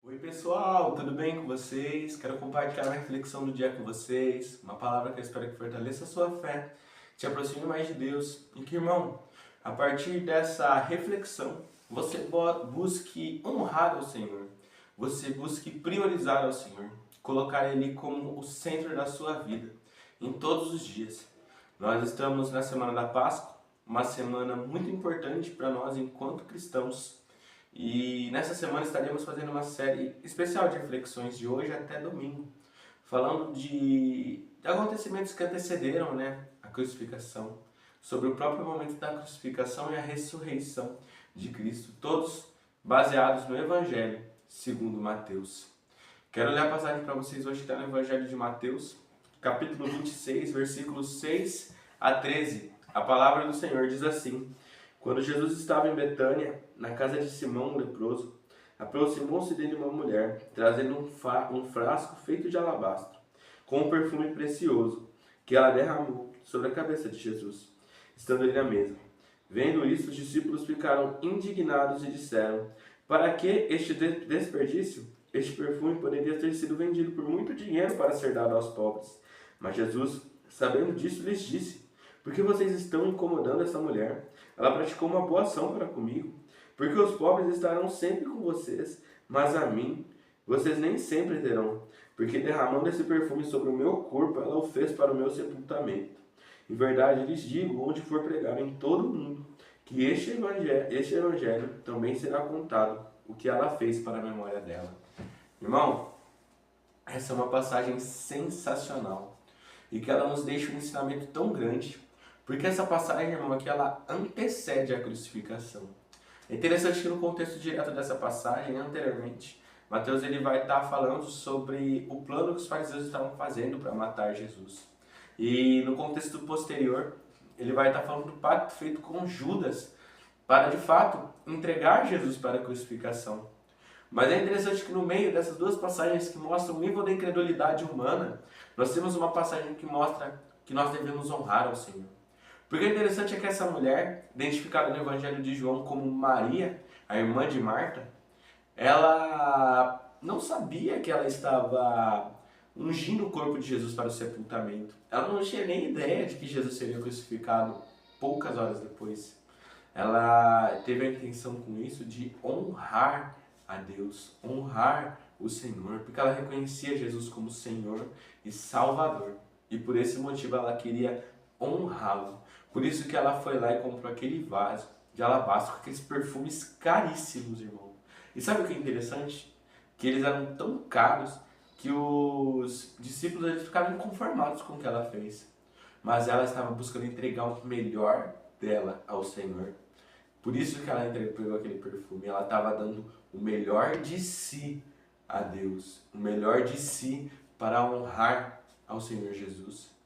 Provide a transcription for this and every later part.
Oi pessoal, tudo bem com vocês? Quero compartilhar uma reflexão do dia com vocês, uma palavra que eu espero que fortaleça a sua fé, te aproxime mais de Deus e que, irmão, a partir dessa reflexão, você busque honrar ao Senhor, você busque priorizar ao Senhor, colocar Ele como o centro da sua vida, em todos os dias. Nós estamos na Semana da Páscoa, uma semana muito importante para nós enquanto cristãos. E nessa semana estaremos fazendo uma série especial de reflexões de hoje até domingo, falando de acontecimentos que antecederam, a crucificação, sobre o próprio momento da crucificação e a ressurreição de Cristo, todos baseados no Evangelho segundo Mateus. Quero ler a passagem para vocês hoje que está no Evangelho de Mateus, capítulo 26, versículos 6 a 13. A palavra do Senhor diz assim: Quando Jesus estava em Betânia, na casa de Simão, o leproso, aproximou-se dele uma mulher, trazendo um frasco feito de alabastro, com um perfume precioso, que ela derramou sobre a cabeça de Jesus, estando ele à mesa. Vendo isso, os discípulos ficaram indignados e disseram: Para que este desperdício? Este perfume poderia ter sido vendido por muito dinheiro para ser dado aos pobres. Mas Jesus, sabendo disso, lhes disse: Por que vocês estão incomodando essa mulher? Ela praticou uma boa ação para comigo. Porque os pobres estarão sempre com vocês, mas a mim vocês nem sempre terão. Porque derramando esse perfume sobre o meu corpo, ela o fez para o meu sepultamento. Em verdade lhes digo, onde for pregar em todo o mundo, que este evangelho também será contado, o que ela fez para a memória dela. Irmão, essa é uma passagem sensacional e que ela nos deixa um ensinamento tão grande, porque essa passagem, irmão, aqui ela antecede a crucificação. É interessante que no contexto direto dessa passagem, anteriormente, Mateus ele vai estar falando sobre o plano que os fariseus estavam fazendo para matar Jesus. E no contexto posterior, ele vai estar falando do pacto feito com Judas para, de fato, entregar Jesus para a crucificação. Mas é interessante que no meio dessas duas passagens que mostram o nível da incredulidade humana, nós temos uma passagem que mostra que nós devemos honrar ao Senhor. Porque o interessante é que essa mulher, identificada no Evangelho de João como Maria, a irmã de Marta, ela não sabia que ela estava ungindo o corpo de Jesus para o sepultamento. Ela não tinha nem ideia de que Jesus seria crucificado poucas horas depois. Ela teve a intenção com isso de honrar a Deus, honrar o Senhor, porque ela reconhecia Jesus como Senhor e Salvador. E por esse motivo ela queria honrá-lo. Por isso que ela foi lá e comprou aquele vaso de alabastro com aqueles perfumes caríssimos, irmão. E sabe o que é interessante? Que eles eram tão caros que os discípulos eles ficaram inconformados com o que ela fez. Mas ela estava buscando entregar o melhor dela ao Senhor. Por isso que ela entregou aquele perfume. Ela estava dando o melhor de si a Deus. O melhor de si para honrar ao Senhor Jesus.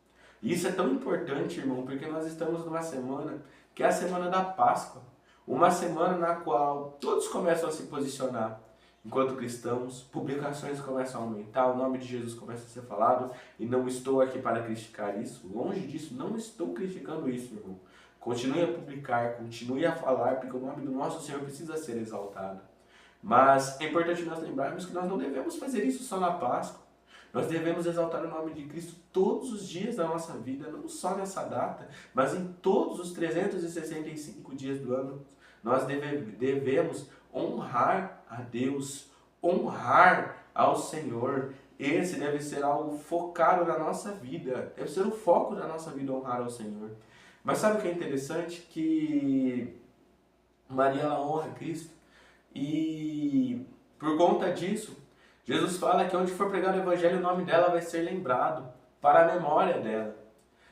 E isso é tão importante, irmão, porque nós estamos numa semana que é a semana da Páscoa. Uma semana na qual todos começam a se posicionar enquanto cristãos, publicações começam a aumentar, o nome de Jesus começa a ser falado, e não estou aqui para criticar isso. Longe disso, não estou criticando isso, irmão. Continue a publicar, continue a falar, porque o nome do nosso Senhor precisa ser exaltado. Mas é importante nós lembrarmos que nós não devemos fazer isso só na Páscoa. Nós devemos exaltar o nome de Cristo todos os dias da nossa vida, não só nessa data, mas em todos os 365 dias do ano. Nós devemos honrar a Deus, honrar ao Senhor. Esse deve ser algo focado na nossa vida, deve ser o foco da nossa vida honrar ao Senhor. Mas sabe o que é interessante? Que Maria ela honra Cristo e por conta disso, Jesus fala que onde for pregar o Evangelho, o nome dela vai ser lembrado, para a memória dela.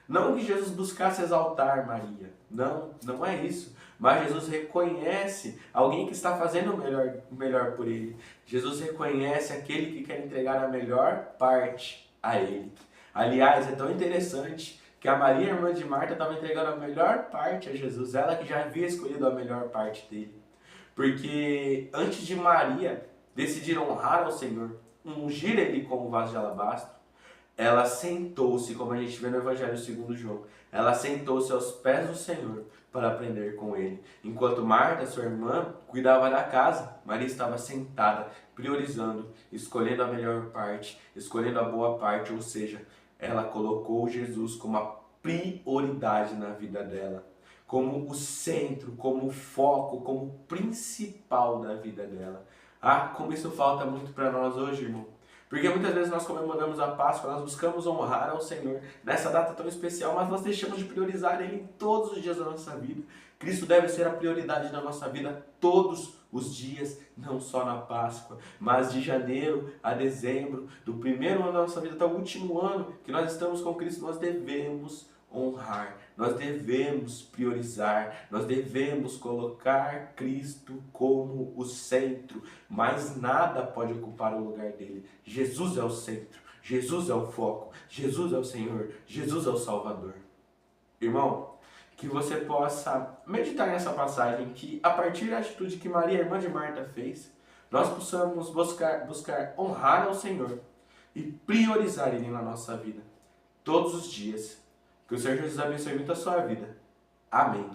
Não que Jesus buscasse exaltar Maria, não é isso. Mas Jesus reconhece alguém que está fazendo o melhor por ele. Jesus reconhece aquele que quer entregar a melhor parte a ele. Aliás, é tão interessante que a Maria, irmã de Marta, estava entregando a melhor parte a Jesus, ela que já havia escolhido a melhor parte dele. Porque antes de Maria decidir honrar ao Senhor, ungir ele com um vaso de alabastro, ela sentou-se, como a gente vê no Evangelho segundo João, ela sentou-se aos pés do Senhor para aprender com ele. Enquanto Marta, sua irmã, cuidava da casa, Maria estava sentada, priorizando, escolhendo a melhor parte, escolhendo a boa parte, ou seja, ela colocou Jesus como a prioridade na vida dela, como o centro, como o foco, como o principal da vida dela. Ah, como isso falta muito para nós hoje, irmão. Porque muitas vezes nós comemoramos a Páscoa, nós buscamos honrar ao Senhor nessa data tão especial, mas nós deixamos de priorizar Ele em todos os dias da nossa vida. Cristo deve ser a prioridade da nossa vida todos os dias, não só na Páscoa, mas de janeiro a dezembro, do primeiro ano da nossa vida até o último ano que nós estamos com Cristo, nós devemos honrar, nós devemos priorizar, nós devemos colocar Cristo como o centro, mas nada pode ocupar o lugar dele. Jesus é o centro, Jesus é o foco, Jesus é o Senhor, Jesus é o Salvador. Irmão, que você possa meditar nessa passagem, que a partir da atitude que Maria, irmã de Marta, fez, nós possamos buscar honrar ao Senhor e priorizar Ele na nossa vida, todos os dias. Que o Senhor Jesus abençoe muito a sua vida. Amém.